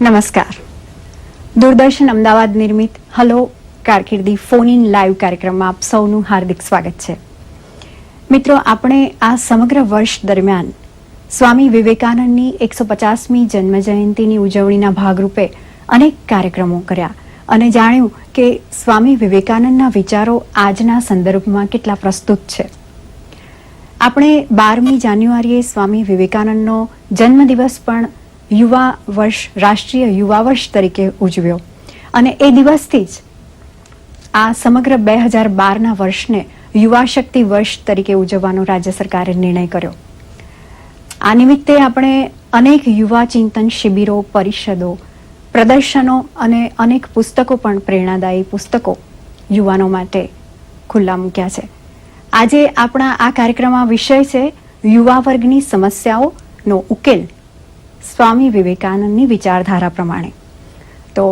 નમસ્કાર. દૂરદર્શન અમદાવાદ નિર્મિત હલો કારકિર્દી ફોન ઇન લાઈવ કાર્યક્રમમાં આપ સૌનું હાર્દિક સ્વાગત છે. મિત્રો, આપણે આ સમગ્ર વર્ષ દરમિયાન સ્વામી વિવેકાનંદની 150મી જન્મ જયંતિની ઉજવણીના ભાગરૂપે અનેક કાર્યક્રમો કર્યા અને જાણ્યું કે સ્વામી વિવેકાનંદના વિચારો આજના સંદર્ભમાં કેટલા પ્રસ્તુત છે. આપણે 12મી જાન્યુઆરીએ સ્વામી વિવેકાનંદનો જન્મદિવસ પણ યુવા વર્ષ, રાષ્ટ્રીય યુવા વર્ષ તરીકે ઉજવ્યો અને એ દિવસથી જ આ સમગ્ર 2012ના વર્ષને યુવા શક્તિ વર્ષ તરીકે ઉજવવાનો રાજ્ય સરકારે નિર્ણય કર્યો. આ નિમિત્તે આપણે અનેક યુવા ચિંતન શિબિરો, પરિષદો, પ્રદર્શનો અને અનેક પુસ્તકો પણ, પ્રેરણાદાયી પુસ્તકો યુવાનો માટે ખુલ્લા મૂક્યા છે. આજે આપણા આ કાર્યક્રમમાં વિષય છે યુવા વર્ગની સમસ્યાઓનો ઉકેલ સ્વામી વિવેકાનંદની વિચારધારા પ્રમાણે. તો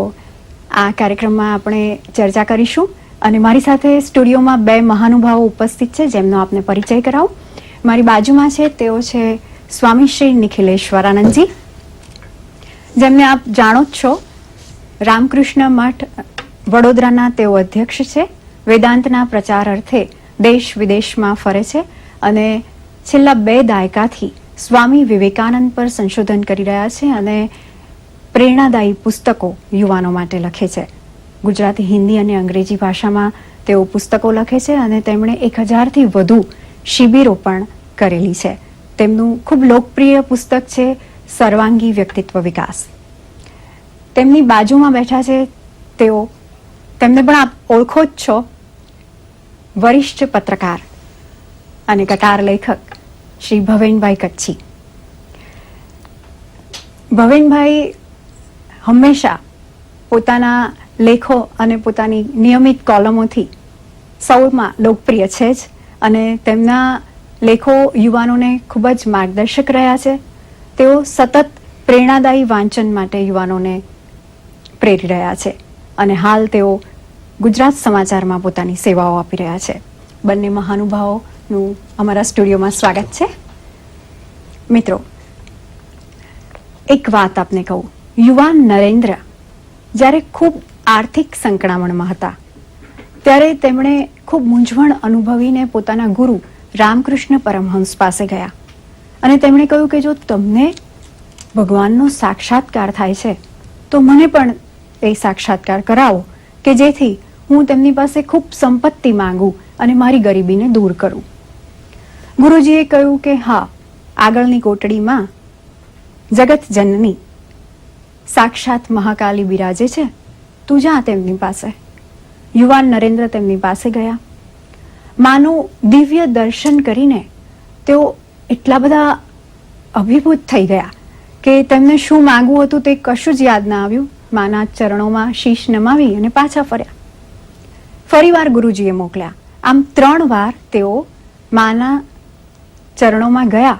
આ કાર્યક્રમમાં આપણે ચર્ચા કરીશું અને મારી સાથે સ્ટુડિયોમાં બે મહાનુભાવો ઉપસ્થિત છે, જેમનો આપને પરિચય કરાવું. મારી બાજુમાં છે, તેઓ છે સ્વામી શ્રી નિખિલેશ્વરાનંદજી, જેમને આપ જાણો જ છો. રામકૃષ્ણ મઠ વડોદરાના તેઓ અધ્યક્ષ છે. વેદાંતના પ્રચાર અર્થે દેશ વિદેશમાં ફરે છે અને છેલ્લા 2 દાયકાથી સ્વામી વિવેકાનંદ પર સંશોધન કરી રહ્યા છે અને પ્રેરણાદાયી પુસ્તકો યુવાનો માટે લખે છે. ગુજરાતી, હિન્દી અને અંગ્રેજી ભાષામાં તેઓ પુસ્તકો લખે છે અને તેમણે 1000થી વધુ શિબિરો પણ કરેલી છે. તેમનું ખૂબ લોકપ્રિય પુસ્તક છે સર્વાંગી વ્યક્તિત્વ વિકાસ. તેમની બાજુમાં બેઠા છે તેમને પણ આપ ઓળખો જ છો, વરિષ્ઠ પત્રકાર અને કટાર લેખક શ્રી ભવેનભાઈ કચ્છી. ભવેનભાઈ હંમેશા પોતાના લેખો અને પોતાની નિયમિત કોલમોથી સૌમાં લોકપ્રિય છે જ અને તેમના લેખો યુવાનોને ખૂબ જ માર્ગદર્શક રહ્યા છે. તેઓ સતત પ્રેરણાદાયી વાંચન માટે યુવાનોને પ્રેરી રહ્યા છે અને હાલ તેઓ ગુજરાત સમાચારમાં પોતાની સેવાઓ આપી રહ્યા છે. બંને મહાનુભાવોનું અમારા સ્ટુડિયોમાં સ્વાગત છે. મિત્રો, એક વાત આપને કહું. યુવાન નરેન્દ્ર જ્યારે ખૂબ આર્થિક સંકળામણમાં હતા ત્યારે તેમણે ખૂબ મૂંઝવણ અનુભવીને પોતાના ગુરુ રામકૃષ્ણ પરમહંસ પાસે ગયા અને તેમણે કહ્યું કે જો તમને ભગવાનનો સાક્ષાત્કાર થાય છે તો મને પણ એ સાક્ષાત્કાર કરાવો કે જેથી હું તેમની પાસે ખૂબ સંપત્તિ માંગુ અને મારી ગરીબીને દૂર કરું. ગુરુજીએ કહ્યું કે હા, આગળની કોટડીમાં જગત જનની સાક્ષાત મહાકાલી બિરાજે છે, તું જા તેમની પાસે. યુવાન નરેન્દ્ર તેમની પાસે ગયા. માનું દિવ્ય દર્શન કરીને તેઓ એટલા બધા અભિભૂત થઈ ગયા કે તેમને શું માંગવું હતું તે કશું જ યાદ ના આવ્યું. માના ચરણોમાં શીશ નમાવી અને પાછા ફર્યા. ફરીવાર ગુરુજીએ મોકલ્યા. આમ 3 વાર તેઓ માના ચરણોમાં ગયા,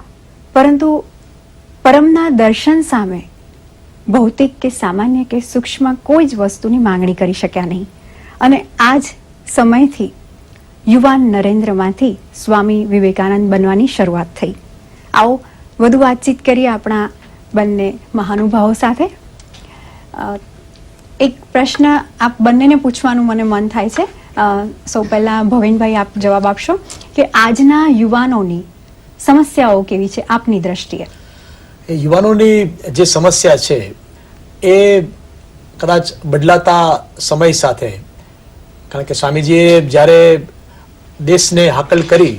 પરંતુ પરમના દર્શન સામે ભૌતિક કે સામાન્ય કે સૂક્ષ્મ કોઈ જ વસ્તુની માંગણી કરી શક્યા નહીં. અને આ જ સમયથી યુવાન નરેન્દ્રમાંથી સ્વામી વિવેકાનંદ બનવાની શરૂઆત થઈ. આવો વધુ વાતચીત કરીએ આપણા બંને મહાનુભાવો સાથે. એક પ્રશ્ન આપ બંનેને પૂછવાનું મને મન થાય છે. સૌ પહેલા ભવેનભાઈ, આપ જવાબ આપશો કે આજના યુવાનોની સમસ્યાઓ કેવી છે આપની દ્રષ્ટિએ? યુવાનોની જે સમસ્યા છે એ કદાચ બદલાતા સમય સાથે, કારણ કે સ્વામીજીએ જ્યારે દેશને હાકલ કરી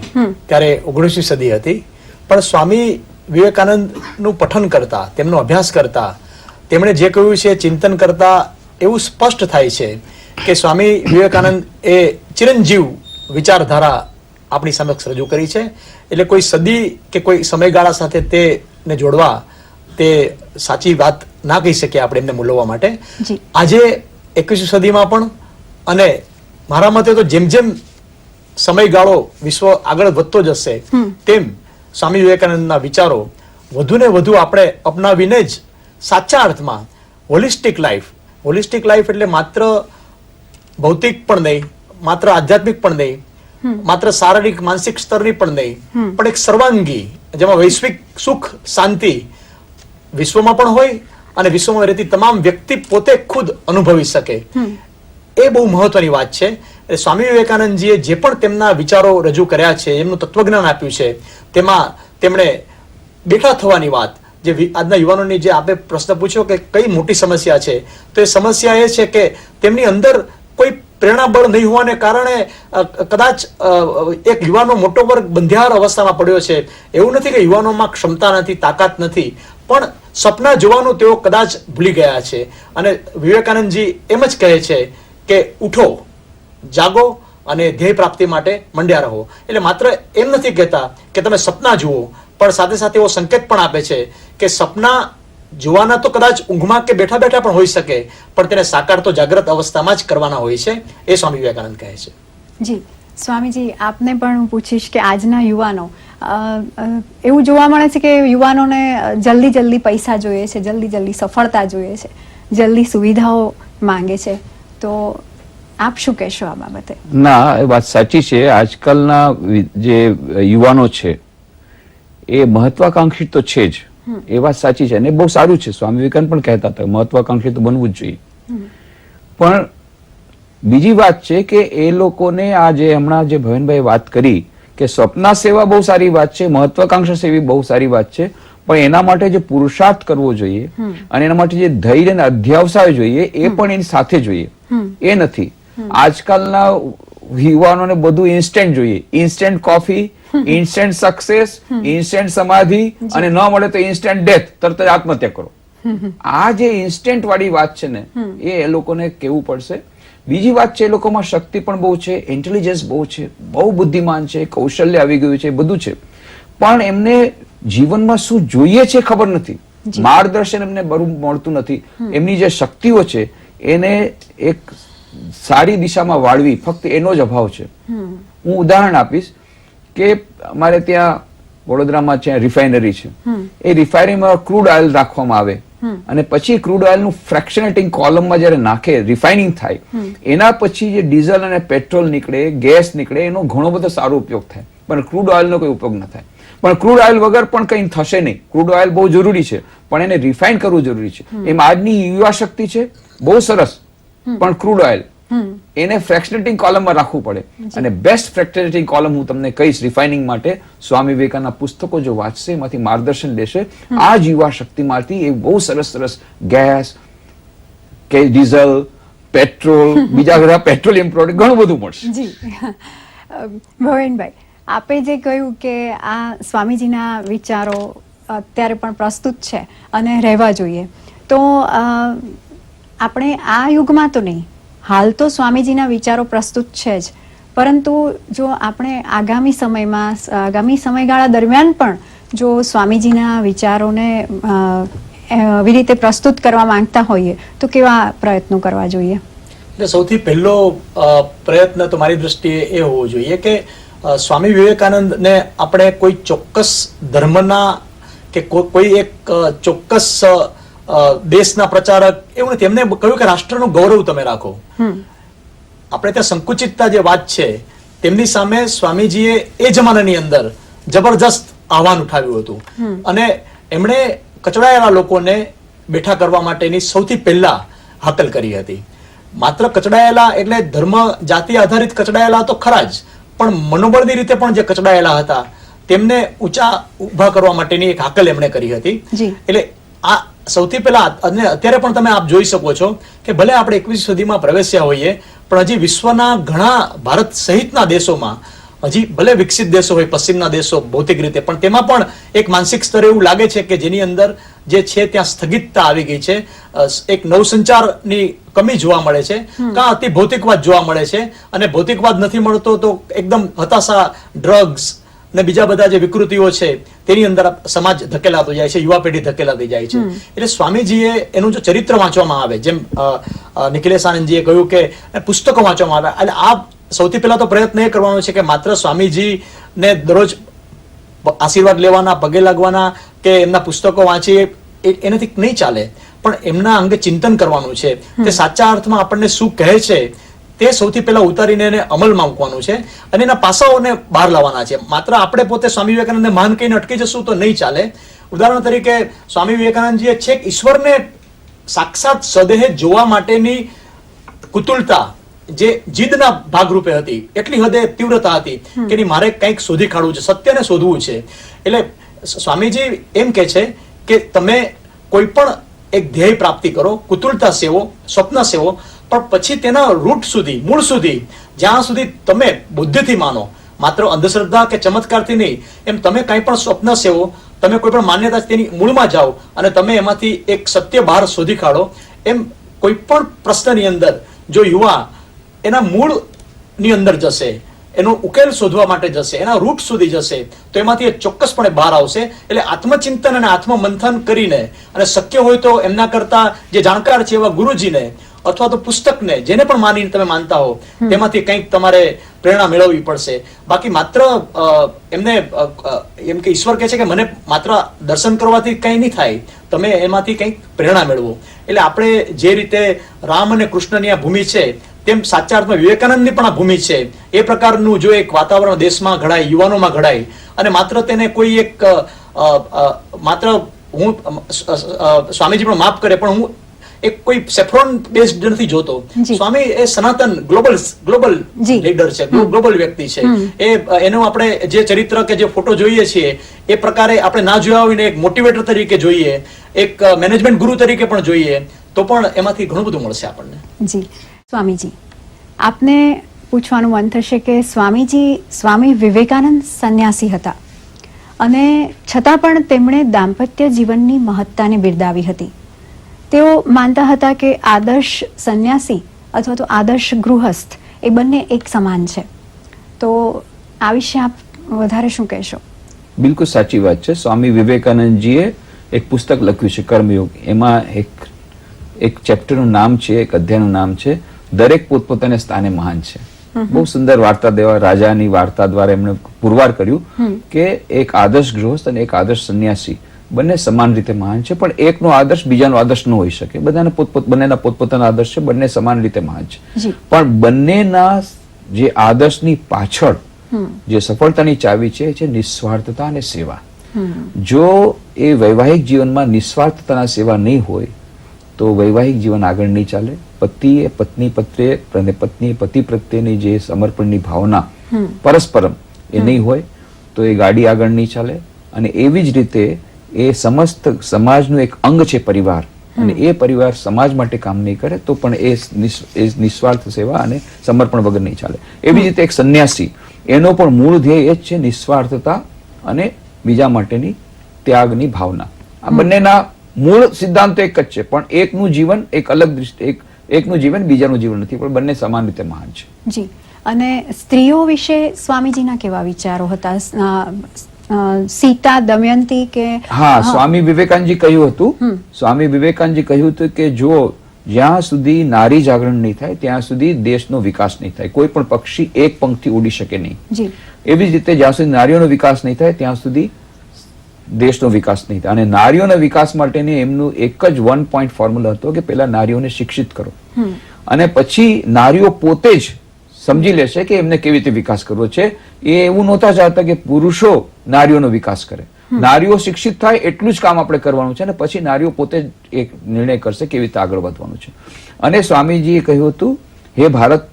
ત્યારે 19મી સદી હતી, પણ સ્વામી વિવેકાનંદનું પઠન કરતા, તેમનો અભ્યાસ કરતા, તેમણે જે કહ્યું છે ચિંતન કરતા એવું સ્પષ્ટ થાય છે કે સ્વામી વિવેકાનંદ એ ચિરંજીવ વિચારધારા આપણી સમક્ષ રજૂ કરી છે. એટલે કોઈ સદી કે કોઈ સમયગાળા સાથે તેને જોડવા તે સાચી વાત ના કહી શકીએ આપણે એમને મૂલવવા માટે. આજે 21મી સદીમાં પણ, અને મારા મતે તો જેમ જેમ સમયગાળો વિશ્વ આગળ વધતો જશે તેમ સ્વામી વિવેકાનંદના વિચારો વધુ ને વધુ આપણે અપનાવીને જ સાચા અર્થમાં હોલિસ્ટિક લાઈફ એટલે માત્ર ભૌતિક પણ નહીં, માત્ર આધ્યાત્મિક પણ નહીં, માત્ર શારીરિક માનસિક સ્તરની પણ નહીં, પણ એક સર્વાંગી, જેમાં વૈશ્વિક સુખ શાંતિ વિશ્વમાં પણ હોય અને વિશ્વમાં રહેતી તમામ વ્યક્તિ પોતે ખુદ અનુભવી શકે, એ બહુ મહત્વની વાત છે. એટલે સ્વામી વિવેકાનંદજીએ જે પણ તેમના વિચારો રજૂ કર્યા છે, એમનું તત્વજ્ઞાન આપ્યું છે, તેમાં તેમણે બેઠા થવાની વાત, જે આજના યુવાનોની જે આપે પ્રશ્ન પૂછ્યો કે કઈ મોટી સમસ્યા છે, તો એ સમસ્યા એ છે કે તેમની અંદર કોઈ પ્રેરણાબળ નહીં હોવાને કારણે કદાચ એક યુવાનો મોટો વર્ગ બંધિયાર અવસ્થામાં પડ્યો છે. એવું નથી કે યુવાનોમાં ક્ષમતા નથી, તાકાત નથી, પણ સપના જોવાનું તેઓ કદાચ ભૂલી ગયા છે. અને વિવેકાનંદજી એમ જ કહે છે કે ઉઠો, જાગો અને ધ્યેય પ્રાપ્તિ માટે મંડ્યા રહો. એટલે માત્ર એમ નથી કહેતા કે તમે સપના જુઓ, પણ સાથે સાથે એવો સંકેત પણ આપે છે કે સપના જોવાના તો કદાચ ઊંઘમાં કે બેઠા બેઠા પણ હોઈ શકે, પણ તેને સાકાર તો જાગ્રત અવસ્થામાં જ કરવાના હોય છે, એ સ્વામી વિવેકાનંદ કહે છે. જી સ્વામીજી, આપને પણ હું પૂછીશ કે આજના યુવાનો, એવું જોવા મળે છે કે યુવાનોને જલ્દી જલ્દી પૈસા જોઈએ છે, જલ્દી જલ્દી સફળતા જોઈએ છે, જલ્દી સુવિધાઓ માંગે છે, તો આપ શું કહેશો આ બાબતે? ના, એ વાત સાચી છે. આજકાલના જે યુવાનો છે એ મહત્વાકાંક્ષી તો છે જ, એ વાત સાચી છે, અને બહુ સારું છે. સ્વામી વિવેકાનંદ પણ કહેતા હતા મહત્વાકાંક્ષી તો બનવું જ જોઈએ. પણ બીજી વાત છે કે એ લોકોને આ જે હમણાં જે ભવનભાઈ વાત કરી કે સ્વપ્ના સેવા બહુ સારી વાત છે, મહત્વાકાંક્ષા સેવી બહુ સારી વાત છે, પણ એના માટે જે પુરુષાર્થ કરવો જોઈએ અને એના માટે જે ધૈર્ય અને અધ્યાવસાય જોઈએ એ પણ એની સાથે જોઈએ, એ નથી. આજકાલના યુવાનોને બધું ઇન્સ્ટન્ટ જોઈએ, instant coffee, instant success, instant સમાધિ, અને ન મળે તો ઇન્સ્ટન્ટ ડેથ, તરત જ આત્મહત્યા કરો. આ જે ઇન્સ્ટન્ટ વાળી વાત છે ને, એ લોકોને કેવું પડશે. બીજી વાત છે, એ લોકોમાં શક્તિ પણ બહુ છે, ઇન્ટેલિજન્સ બહુ છે, બહુ બુદ્ધિમાન છે, કૌશલ્ય આવી ગયું છે, બધું છે, પણ એમને જીવનમાં શું જોઈએ છે ખબર નથી, માર્ગદર્શન એમને બરું મળતું નથી. એમની જે શક્તિઓ છે એને એક સારી દિશામાં વાળવી, ફક્ત એનો જ અભાવ છે. હું ઉદાહરણ આપીશ કે અમારે ત્યાં વડોદરામાં છે રિફાઇનરી છે, એ રિફાઇનરીમાં ક્રૂડ ઓઇલ રાખવામાં આવે અને પછી ક્રૂડ ઓઇલનું ફ્રેક્શનેટિંગ કોલમમાં જ્યારે નાખે, રિફાઇનિંગ થાય, એના પછી જે ડીઝલ અને પેટ્રોલ નીકળે, ગેસ નીકળે, એનો ઘણો બધો સારો ઉપયોગ થાય, પણ ક્રૂડ ઓઇલનો કોઈ ઉપયોગ ન થાય. પણ ક્રૂડ ઓઇલ વગર પણ કંઈ થશે નહીં. ક્રૂડ ઓઇલ બહુ જરૂરી છે, પણ એને રિફાઇન કરવું જરૂરી છે. એમ આજની યુવા શક્તિ છે બહુ સરસ, પણ ક્રૂડ ઓઇલ એને ફ્રેક્શનેટિંગ કોલમમાં રાખવું પડે. અને બેસ્ટ ફ્રેક્શનેટિંગ કોલમ હું તમને કહીશ રિફાઇનિંગ માટે, સ્વામી વિવેકાનંદના પુસ્તકો જો વાંચશે, એમાંથી માર્ગદર્શન લેશે, આ જ યુવા શક્તિમાંથી એ બહુ સરસ સરસ ગેસ કે ડીઝલ, પેટ્રોલ, બીજા બધા પેટ્રોલિયમ પ્રોડક્ટ ઘણું બધું મળશે. જી ભવેનભાઈ, આપે જે કહ્યું કે આ સ્વામીજીના વિચારો અત્યારે પણ પ્રસ્તુત છે અને રહેવા જોઈએ, તો આપણે આ યુગમાં તો નહીં, હાલ તો સ્વામીજીના વિચારો પ્રસ્તુત છે જ, પરંતુ જો આપણે આગામી સમયમાં, આગામી સમયગાળા દરમિયાન પણ જો સ્વામીજીના વિચારોને એવી રીતે પ્રસ્તુત કરવા માંગતા હોઈએ તો કેવા પ્રયત્નો કરવા જોઈએ? એટલે સૌથી પહેલો પ્રયત્ન તો મારી દ્રષ્ટિએ એ હોવો જોઈએ કે સ્વામી વિવેકાનંદને આપણે કોઈ ચોક્કસ ધર્મના કે કોઈ એક ચોક્કસ દેશના પ્રચારક એવું નથી. એમને કહ્યું કે રાષ્ટ્રનું ગૌરવ તમે રાખો. આપણે ત્યાં સંકુચિતતા જે વાત છે, તેમની સામે સ્વામીજીએ એ જમાનાની અંદર જબરજસ્ત આહવાન ઉઠાવ્યું હતું, અને એમણે કચડાયેલા લોકોને બેઠા કરવા માટેની સૌથી પહેલા હાકલ કરી હતી. માત્ર કચડાયેલા એટલે ધર્મ જાતિ આધારિત કચડાયેલા તો ખરા જ, પણ મનોબળની રીતે પણ જે કચડાયેલા હતા તેમને ઊંચા ઉભા કરવા માટેની એક હાકલ એમણે કરી હતી. એટલે આ સૌથી પહેલા, અને અત્યારે પણ તમે આપ જોઈ શકો છો કે ભલે આપણે 21મી સદીમાં પ્રવેશ્યા હોઈએ, પણ હજી વિશ્વના ઘણા, ભારત સહિતના દેશોમાં, હજી ભલે વિકસિત દેશો હોય, પશ્ચિમના દેશો ભૌતિક રીતે, પણ તેમાં પણ એક માનસિક સ્તરે એવું લાગે છે કે જેની અંદર જે છે ત્યાં સ્થગિતતા આવી ગઈ છે, એક નવસંચારની કમી જોવા મળે છે, કાં અતિ ભૌતિકવાદ જોવા મળે છે, અને ભૌતિકવાદ નથી મળતો તો એકદમ હતાશા, ડ્રગ્સ ને બીજા બધા જે વિકૃતિઓ છે તેની અંદર સમાજ ધકેલાતો જાય છે, યુવા પેઢી ધકેલાતી જાય છે. એટલે સ્વામીજીએ એનું જો ચરિત્ર વાંચવામાં આવે, જેમ નિખિલેશ આનંદજીએ કહ્યું કે પુસ્તકો વાંચવામાં આવે, એટલે આ સૌથી પહેલા તો પ્રયત્ન એ કરવાનો છે કે માત્ર સ્વામીજીને દરરોજ આશીર્વાદ લેવાના, પગે લાગવાના કે એમના પુસ્તકો વાંચીએ એનાથી નહીં ચાલે, પણ એમના અંગે ચિંતન કરવાનું છે. તે સાચા અર્થમાં આપણને શું કહે છે તે સૌથી પહેલા ઉતારીને એને અમલમાં મૂકવાનું છે, અને એના પાસાઓને બહાર લાવવાના છે. માત્ર આપણે પોતે સ્વામી વિવેકાનંદને મહાન કહીને અટકી જશું તો નહીં ચાલે. ઉદાહરણ તરીકે સ્વામી વિવેકાનંદજીએ છેક ઈશ્વરને સાક્ષાત સદેહે જોવા માટેની કુતુલતા જે જીદના ભાગરૂપે હતી, એટલી હદે તીવ્રતા હતી કે નહીં, મારે કંઈક શોધી કાઢવું છે, સત્યને શોધવું છે. એટલે સ્વામીજી એમ કે છે કે તમે કોઈ પણ એક ધ્યેય પ્રાપ્તિ કરો, કુતુલતા સેવો, સ્વપ્ન સેવો, પણ પછી તેના રૂટ સુધી, મૂળ સુધી, જ્યાં સુધી તમે બુદ્ધિથી માનો, માત્ર અંધશ્રદ્ધા કે ચમત્કારથી નહીં, એમ તમે કંઈ પણ સ્વપ્ન સેવો, તમે કોઈ પણ માન્યતા તેની મૂળમાં જાઓ અને તમે એમાંથી એક સત્ય બહાર શોધી કાઢો. એમ કોઈ પણ પ્રશ્નની અંદર જો યુવા એના મૂળની અંદર જશે, એનો ઉકેલ શોધવા માટે જશે, એના રૂટ સુધી જશે, તો એમાંથી એ ચોક્કસપણે બહાર આવશે. એટલે આત્મચિંતન અને આત્મમંથન કરીને, અને શક્ય હોય તો એમના કરતા જે જાણકાર છે એવા ગુરુજીને અથવા તો પુસ્તકને, જેને પણ માનીને તમે માનતા હો, તેમાંથી કંઈક તમારે પ્રેરણા મેળવવી પડશે. બાકી માત્ર એમને એમ કે ઈશ્વર કહે છે કે મને માત્ર દર્શન કરવાથી કંઈ નહીં થાય, તમે એમાંથી કંઈક પ્રેરણા મેળવો. એટલે આપણે જે રીતે રામ અને કૃષ્ણની આ ભૂમિ છે, તેમ સાચા અર્થમાં વિવેકાનંદની પણ આ ભૂમિ છે. એ પ્રકારનું જો એક વાતાવરણ દેશમાં ઘડાય, યુવાનોમાં ઘડાય, અને માત્ર તેને કોઈ એક માત્ર હું સ્વામીજી પણ માફ કરે, પણ હું એક કોઈ સેફ્રોન બેઝડ નથી જોતો. સ્વામી એ સનાતન ગ્લોબલ લીડર છે, ગ્લોબલ વ્યક્તિ છે. એનું આપણે જે ચરિત્ર કે જે ફોટો જોઈએ છીએ એ પ્રકારે આપણે ના જોયા હોય ને એક મોટિવેટર તરીકે જોઈએ, એક મેનેજમેન્ટ ગુરુ તરીકે પણ જોઈએ, તો પણ એમાંથી ઘણું બધું મળશે આપણને. જી સ્વામીજી, આપને પૂછવાનું મન થશે કે સ્વામી વિવેકાનંદ સંન્યાસી હતા, અને છતાં પણ તેમણે દાંપત્ય જીવનની મહત્તાને બિરદાવી હતી. તેઓ માનતા હતા કે આદર્શ સંન્યાસી અથવા તો આદર્શ ગૃહસ્થ એ બંને એક સમાન છે. તો આ વિશે આપ વધારે શું કહેશો? બિલકુલ સાચી વાત છે. સ્વામી વિવેકાનંદજીએ એક પુસ્તક લખ્યું છે, કર્મયોગ. એમાં એક ચેપ્ટરનું નામ છે, એક અધ્યાયનું નામ છે, દરેક પોતપોતાના સ્થાને મહાન છે. બહુ સુંદર વાર્તા દેવા રાજાની વાર્તા દ્વારા એમણે પુરવાર કર્યું કે એક આદર્શ ગૃહસ્થ અને એક આદર્શ સંન્યાસી બંને સમાન રીતે મહાન છે, પણ એકનો આદર્શ બીજાનો આદર્શ ન હોઈ શકે. બંનેના પોતપોતાના આદર્શ છે, બંને સમાન રીતે મહાન છે. પણ બંનેના જે આદર્શની પાછળ જે સફળતાની ચાવી છે એ છે નિસ્વાર્થતા અને સેવા. જો એ વૈવાહિક જીવનમાં નિસ્વાર્થતાના સેવા નહીં હોય તો વૈવાહિક જીવન આગળ નહીં ચાલે. પતિએ પત્ની પ્રત્યે અને પત્નીએ પતિ પ્રત્યેની જે સમર્પણની ભાવના પરસ્પરમ એ નહીં હોય તો એ ગાડી આગળ નહીં ચાલે. અને એવી જ રીતે એ સમસ્ત સમાજનું એક અંગ છે પરિવાર, અને એ પરિવાર સમાજ માટે કામ નહીં કરે તો પણ એ નિસ્વાર્થ સેવા અને સમર્પણ વગર નહીં ચાલે. એવી જ રીતે એક સંન્યાસી, એનો પણ મૂળ ધ્યેય એ જ છે નિસ્વાર્થતા અને બીજા માટેની ત્યાગની ભાવના. આ બંનેના મૂળ સિદ્ધાંતો એક જ છે, પણ એકનું જીવન એક અલગ દ્રષ્ટિ, એકનું જીવન બીજાનું જીવન નથી, પણ બંને સમાન રીતે મહાન છે. જી. અને સ્ત્રીઓ વિશે સ્વામીજીના કેવા વિચારો હતા? સીતા, દમયંતી કે? હા, સ્વામી વિવેકાનંદજી કહ્યું હતું, સ્વામી વિવેકાનંદજી કહ્યું હતું કે જો જ્યાં સુધી નારી જાગરણ નહીં થાય ત્યાં સુધી દેશનો વિકાસ નહીં થાય. કોઈ પણ પક્ષી એક પંખથી ઉડી શકે નહીં. એવી જ રીતે જ્યાં સુધી નારીઓનો વિકાસ નહીં થાય ત્યાં સુધી દેશનો વિકાસ નહીં થાય. અને નારીઓના વિકાસ માટેની એમનું એક જ 1 પોઈન્ટ ફોર્મ્યુલા હતો કે પહેલા નારીઓને શિક્ષિત કરો, અને પછી નારીઓ પોતે જ સમજી લેશે કે એમને કેવી રીતે વિકાસ કરવો છે. એ એવું નહોતા ચાહતા કે પુરુષો નારીઓનો વિકાસ કરે. નારીઓ શિક્ષિત થાય એટલું જ કામ આપણે કરવાનું છે, અને પછી નારીઓ પોતે જ એક નિર્ણય કરશે કેવી રીતે આગળ વધવાનું છે. અને સ્વામીજીએ કહ્યું હતું, હે ભારત,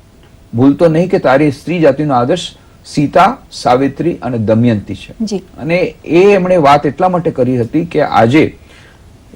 ભૂલતો નહીં કે તારી સ્ત્રી જાતિનો આદર્શ સીતા, સાવિત્રી અને દમયંતી છે. અને એ એમણે વાત એટલા માટે કરી હતી કે આજે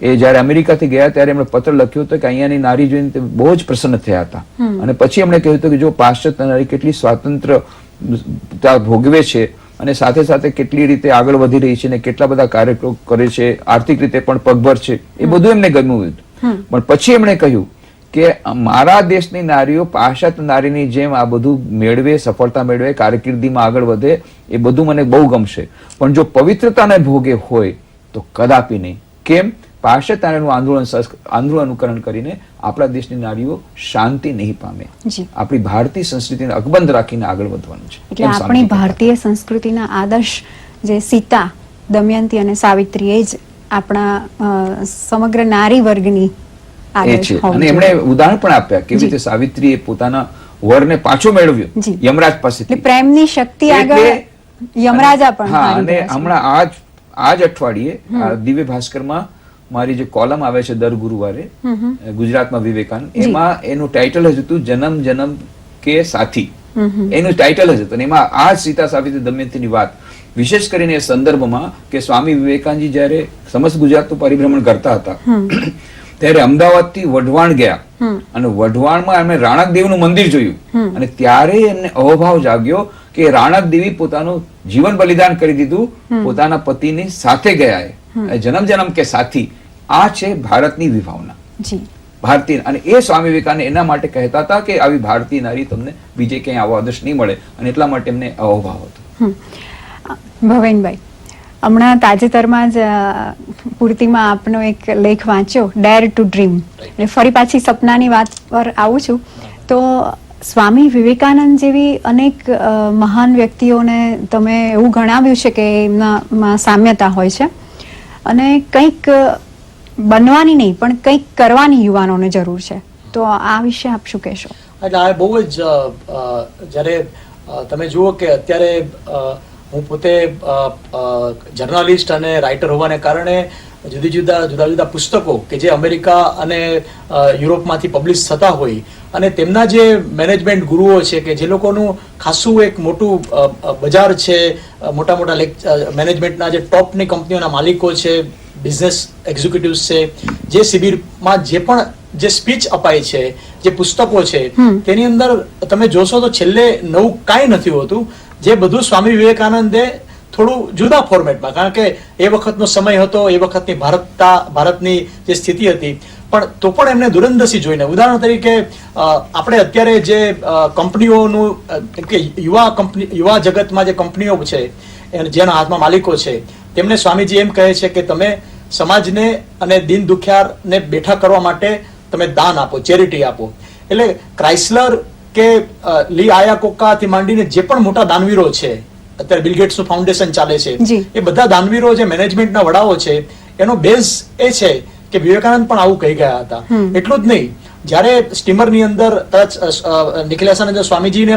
એ જયારે અમેરિકાથી ગયા ત્યારે એમણે પત્ર લખ્યો હતો કે અહીંયાની નારી જોઈને બહુ જ પ્રસન્ન થયા હતા. અને પછી એમણે કહ્યું હતું કે જો પાશ્ચાત્ય નારી કેટલી સ્વાતંત્રતા ભોગવે છે અને સાથે સાથે કેટલી રીતે આગળ વધી રહી છે, અને કેટલા બધા કાર્યો કરે છે, આર્થિક રીતે પણ પગભર છે, એ બધું એમને ગમ્યું હતું. પણ પછી એમણે કહ્યું કે મારા દેશની નારીઓ પાશ્ચાત્ય નારીની જેમ આ બધું મેળવે, સફળતા મેળવે, કારકિર્દીમાં આગળ વધે, એ બધું મને બહુ ગમશે, પણ જો પવિત્રતાને ભોગે હોય તો કદાપી નહીં. કેમ? પાશ્ચાત્યનું આંદોલન અનુકરણ કરીને આપણા દેશની નારીઓ શાંતિ નહીં પામે. આપણી ભારતીય સંસ્કૃતિને અકબંધ રાખીને આગળ વધવાનું છે. એટલે આપણી ભારતીય સંસ્કૃતિના આદર્શ જે સીતા, દમયંતી અને સાવિત્રી એ જ આપણા સમગ્ર નારી વર્ગની આદર્શ હોવી જોઈએ. અને એમણે ઉદાહરણ પણ આપ્યા કેવી રીતે સાવિત્રીએ પોતાના વરને પાછો મેળવ્યો યમરાજ પાસેથી. પ્રેમની શક્તિ આગળ યમરાજા પણ. હા, અને હમણાં આ જ અઠવાડિયે દિવ્ય ભાસ્કરમાં મારી જે કોલમ આવે છે દર ગુરુવારે ગુજરાતમાં વિવેકાનંદ, એમાં એનું ટાઇટલ જ હતું જન્મ જન્મ કે સાથી. એનું ટાઇટલ જ હતું. એમાં આ સીતા સાવિત્રી દમયંતીની વાત વિશેષ કરીને એ સંદર્ભમાં કે સ્વામી વિવેકાનંદજી જયારે સમસ્ત ગુજરાતનું પરિભ્રમણ કરતા હતા ત્યારે અમદાવાદ થી વઢવાણ ગયા અને વઢવાણમાં એમણે રાણક દેવીનું મંદિર જોયું અને ત્યારે એમને અહોભાવ જાગ્યો કે રાણક દેવી પોતાનું જીવન બલિદાન કરી દીધું, પોતાના પતિની સાથે ગયા. એ જન્મ જન્મ કે સાથી, આ છે ભારતની વિભાવના, ભારતીય. અને એ સ્વામી વિવેકાનંદ એના માટે કહેતા હતા કે આવી ભારતીય નારી તમને બીજે ક્યાંય આવો આદર્શ નહીં મળે, અને એટલા માટે એમને અહોભાવ હતો. ભવેનભાઈ, હમણાં તાજેતરમાં જ પૂર્તિમાં આપનો એક લેખ વાંચ્યો, ડેર ટુ ડ્રીમ. એટલે ફરી પાછી સપનાની વાત પર આવું છું તો સ્વામી વિવેકાનંદ જેવી અનેક મહાન વ્યક્તિઓને તમે એવું ગણાવ્યું છે કે એમનામાં સામ્યતા હોય છે અને કંઈક બનવાની નહીં પણ કંઈક કરવાની યુવાનોને જરૂર છે. તો આ વિશે આપ શું કહેશો? એટલે આ બહુ જ જ્યારે તમે જુઓ કે અત્યારે હું પોતે જર્નાલિસ્ટ અને રાઇટર હોવાને કારણે જુદા જુદા પુસ્તકો કે જે અમેરિકા અને યુરોપમાંથી પબ્લિશ થતા હોય અને તેમના જે મેનેજમેન્ટ ગુરુઓ છે કે જે લોકોનું ખાસું એક મોટું બજાર છે, મોટા મોટા મેનેજમેન્ટના જે ટોપની કંપનીઓના માલિકો છે, બિઝનેસ એક્ઝિક્યુટિવ્સ છે, જે શિબિરમાં જે પણ જે સ્પીચ અપાય છે, જે પુસ્તકો છે, તેની અંદર તમે જોશો તો છેલ્લે નવું કાંઈ નથી હોતું. જે બધું સ્વામી વિવેકાનંદે થોડું જુદા ફોર્મેટમાં, કારણ કે એ વખતનો સમય હતો, એ વખતની ભારતની જે સ્થિતિ હતી, પણ તો પણ એમને દૂરંદેશી જોઈને, ઉદાહરણ તરીકે આપણે અત્યારે જે કંપનીઓનું કે યુવા જગતમાં જે કંપનીઓ છે જેના હાથમાં માલિકો છે, તેમને સ્વામીજી એમ કહે છે કે તમે સમાજને અને દીન દુખિયારને બેઠા કરવા માટે તમે દાન આપો, ચેરિટી આપો. એટલે ક્રાઇસલર કે લી આયાકોકાથી માંડીને જે પણ મોટા દાનવીરો છે, અત્યારે બિલ ગેટ્સનું ફાઉન્ડેશન ચાલે છે, એ બધા દાનવીરો જે મેનેજમેન્ટના વડાઓ છે એનો બેઝ એ છે કે વિવેકાનંદ પણ આવું કહી ગયા હતા. એટલું જ નહીં, જ્યારે સ્ટીમરની અંદર નિખિલેશાનંદ સ્વામીજીને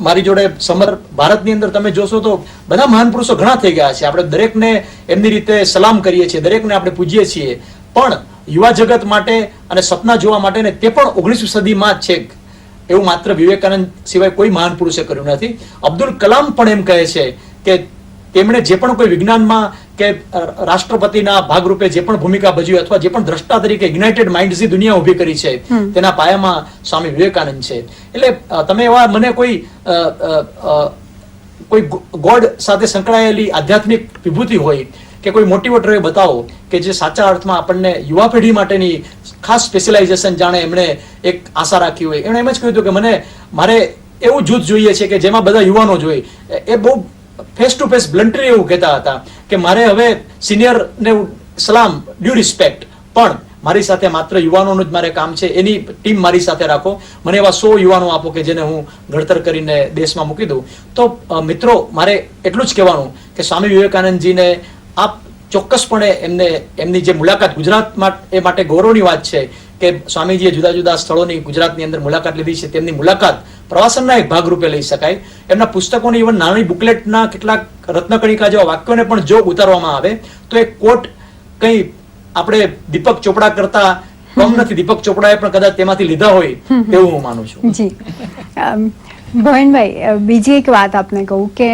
મારી જોડે સમર ભારતની અંદર તમે જોશો તો બધા મહાન પુરુષો ઘણા થઈ ગયા છે. આપણે દરેકને એમની રીતે સલામ કરીએ છીએ, દરેકને આપણે પૂજીએ છીએ, પણ યુવા જગત માટે અને સપના જોવા માટે ને તે પણ 19મી સદીમાં જ છે. એવું માત્ર વિવેકાનંદ સિવાય કોઈ મહાન પુરુષે કર્યું નથી. અબ્દુલ કલામ પણ એમ કહે છે કે તેમણે જે પણ કોઈ વિજ્ઞાનમાં કે રાષ્ટ્રપતિના ભાગરૂપે જે પણ ભૂમિકા ભજવી અથવા જે પણ દ્રષ્ટા તરીકે યુનાઇટેડ માઇન્ડ્સની દુનિયા ઉભી કરી છે, તેના પાયામાં સ્વામી વિવેકાનંદ છે. એટલે તમે એવા મને કોઈ ગોડ સાથે સંકળાયેલી આધ્યાત્મિક વિભૂતિ હોય કે કોઈ મોટિવેટર એ બતાવો કે જે સાચા અર્થમાં આપણને યુવા પેઢી માટેની ખાસ સ્પેશિયલાઇઝેશન જાણે એમણે એક આશા રાખી હોય. એમણે એમ જ કહ્યું હતું કે મારે એવું જૂથ જોઈએ છે કે જેમાં બધા યુવાનો જોઈએ. એ બહુ ફેસ ટુ ફેસ બ્લન્ટલી એવું કહેતા હતા કે મારે હવે સિનિયરને સલામ, ડ્યુ રિસ્પેક્ટ, પણ મારી સાથે માત્ર યુવાનોનું જ મારે કામ છે, એની ટીમ મારી સાથે રાખો, મને એવા 100 યુવાનો આપો કે જેને હું ઘડતર કરીને દેશમાં મૂકી દઉં. તો મિત્રો, મારે એટલું જ કહેવાનું કે સ્વામી વિવેકાનંદજીને આપ ચોક્કસપણે એમની જે મુલાકાત ગુજરાત માટે ગૌરવની વાત છે કે સ્વામીજીએ જુદા જુદા સ્થળોની ગુજરાતની અંદર મુલાકાત લીધી છે. તેમની મુલાકાત પ્રવાસનના એક ભાગરૂપે લઈ શકાય. એમના પુસ્તકોની ઇવન નાની બુકલેટના કેટલાક રત્નકણિકા જેવા વાક્યોને પણ જો ઉતારવામાં આવે તો એક કોટ કંઈ આપણે દીપક ચોપડા કરતા કમ નથી. દીપક ચોપડાએ પણ કદાચ તેમાંથી લીધા હોય એવું હું માનું છું. જી ભવેનભાઈ, બીજી એક વાત આપને કહું કે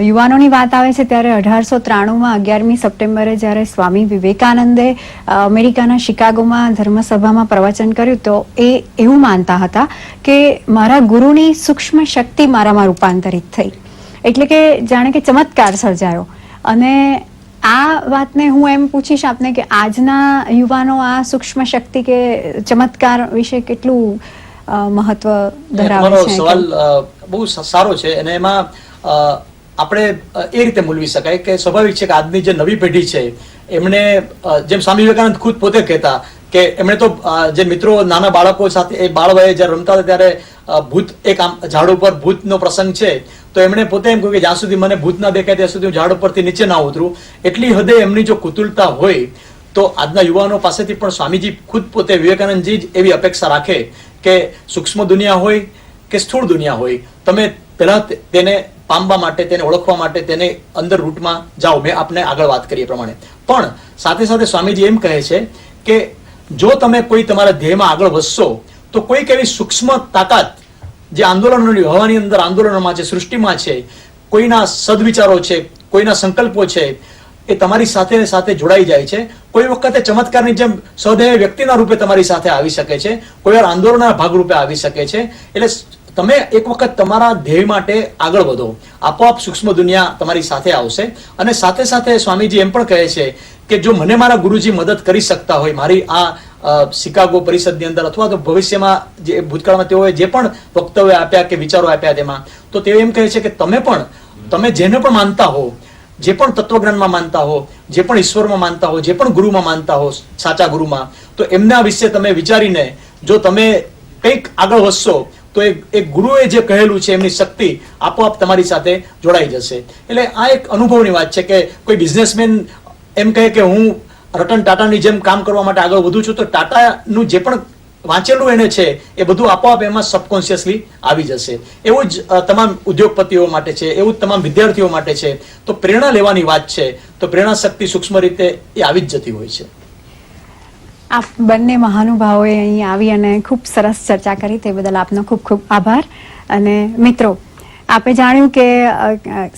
યુવાનોની વાત આવે છે ત્યારે 1893માં 11મી સપ્ટેમ્બરે જ્યારે સ્વામી વિવેકાનંદે અમેરિકાના શિકાગોમાં ધર્મસભામાં પ્રવચન કર્યું તો એ એવું માનતા હતા કે મારા ગુરુની સૂક્ષ્મ શક્તિ મારામાં રૂપાંતરિત થઈ, એટલે કે જાણે કે ચમત્કાર સર્જાયો. અને આ વાતને હું એમ પૂછીશ આપને કે આજના યુવાનો આ સૂક્ષ્મ શક્તિ કે ચમત્કાર વિશે કેટલું મહત્વ ધરાવે છે? સવાલ બહુ સારો છે અને એમાં આપણે એ રીતે મૂલવી શકાય કે સ્વાભાવિક છે કે આજની જે નવી પેઢી છે એમણે, જેમ સ્વામી વિવેકાનંદ ખુદ પોતે કહેતા કે એમણે તો જે મિત્રો નાના બાળકો સાથે એ બાળવયે જ્યારે રમતા હતા ત્યારે ભૂત, એક આમ ઝાડ ઉપર ભૂતનો પ્રસંગ છે તો એમણે પોતે એમ કહ્યું કે જ્યાં સુધી મને ભૂત ના દેખાય ત્યાં સુધી હું ઝાડ ઉપરથી નીચે ના ઉતરું. એટલી હદે એમની જો કુતુલતા હોય તો આજના યુવાનો પાસેથી પણ સ્વામીજી ખુદ પોતે વિવેકાનંદજી જ એવી અપેક્ષા રાખે કે સૂક્ષ્મ દુનિયા હોય કે સ્થૂળ દુનિયા હોય, તમે પહેલા તેને પામવા માટે, તેને ઓળખવા માટે, તેને અંદર રૂટમાં જાઓ. મેં આપને આગળ વાત કરી એ પ્રમાણે. પણ સાથે સાથે સ્વામીજી એમ કહે છે કે જો તમે કોઈ તમારા ધ્યેયમાં આગળ વધશો તો કોઈક એવી સૂક્ષ્મ તાકાત જે આંદોલનોની હવાની અંદર આંદોલનોમાં છે, સૃષ્ટિમાં છે, કોઈના સદવિચારો છે, કોઈના સંકલ્પો છે, એ તમારી સાથે સાથે જોડાઈ જાય છે. કોઈ વખતે ચમત્કારની જેમ સહદેવ વ્યક્તિના રૂપે તમારી સાથે આવી શકે છે, કોઈ વાર આંદોલનના ભાગરૂપે આવી શકે છે. એટલે તમે એક વખત તમારા ધ્યેય માટે આગળ વધો, આપોઆપ સૂક્ષ્મ દુનિયા તમારી સાથે આવશે. અને સાથે સાથે સ્વામીજી એમ પણ કહે છે કે જો મને મારા ગુરુજી મદદ કરી શકતા હોય મારી આ શિકાગો પરિષદની અંદર અથવા તો ભવિષ્યમાં જે ભૂતકાળમાં તેઓએ જે પણ વક્તવ્ય આપ્યા કે વિચારો આપ્યા તેમાં, તો તેઓ એમ કહે છે કે તમે જેને પણ માનતા હો, જે પણ તત્વજ્ઞાનમાં માનતા હો, જે પણ ઈશ્વરમાં માનતા હો, જે પણ ગુરુમાં માનતા હો, સાચા ગુરુમાં, તો એમના વિશે તમે વિચારીને જો તમે કંઈક આગળ વધશો તો એ ગુરુએ જે કહેલું છે એમની શક્તિ આપોઆપ તમારી સાથે જોડાઈ જશે. એટલે આ એક અનુભવની વાત છે કે કોઈ બિઝનેસમેન એમ કહે કે હું રતન ટાટાની જેમ કામ કરવા માટે આગળ વધું છું, તો ટાટાનું જે પણ વાંચેલું એને છે એ બધું આપોઆપ એમાં સબકોન્શિયસલી આવી જશે. એવું જ તમામ ઉદ્યોગપતિઓ માટે છે, એવું જ તમામ વિદ્યાર્થીઓ માટે છે. તો પ્રેરણા લેવાની વાત છે તો પ્રેરણા શક્તિ સૂક્ષ્મ રીતે એ આવી જ જતી હોય છે. આપ બંને મહાનુભાવોએ અહીં આવી અને ખૂબ સરસ ચર્ચા કરી, તે બદલ આપનો ખૂબ ખૂબ આભાર. અને મિત્રો, આપે જાણ્યું કે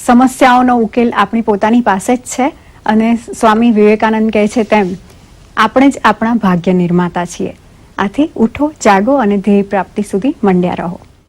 સમસ્યાઓનો ઉકેલ આપણી પોતાની પાસે જ છે અને સ્વામી વિવેકાનંદ કહે છે તેમ આપણે જ આપણા ભાગ્ય નિર્માતા છીએ. આથી ઉઠો, જાગો અને ધ્યેય પ્રાપ્તિ સુધી મંડ્યા રહો.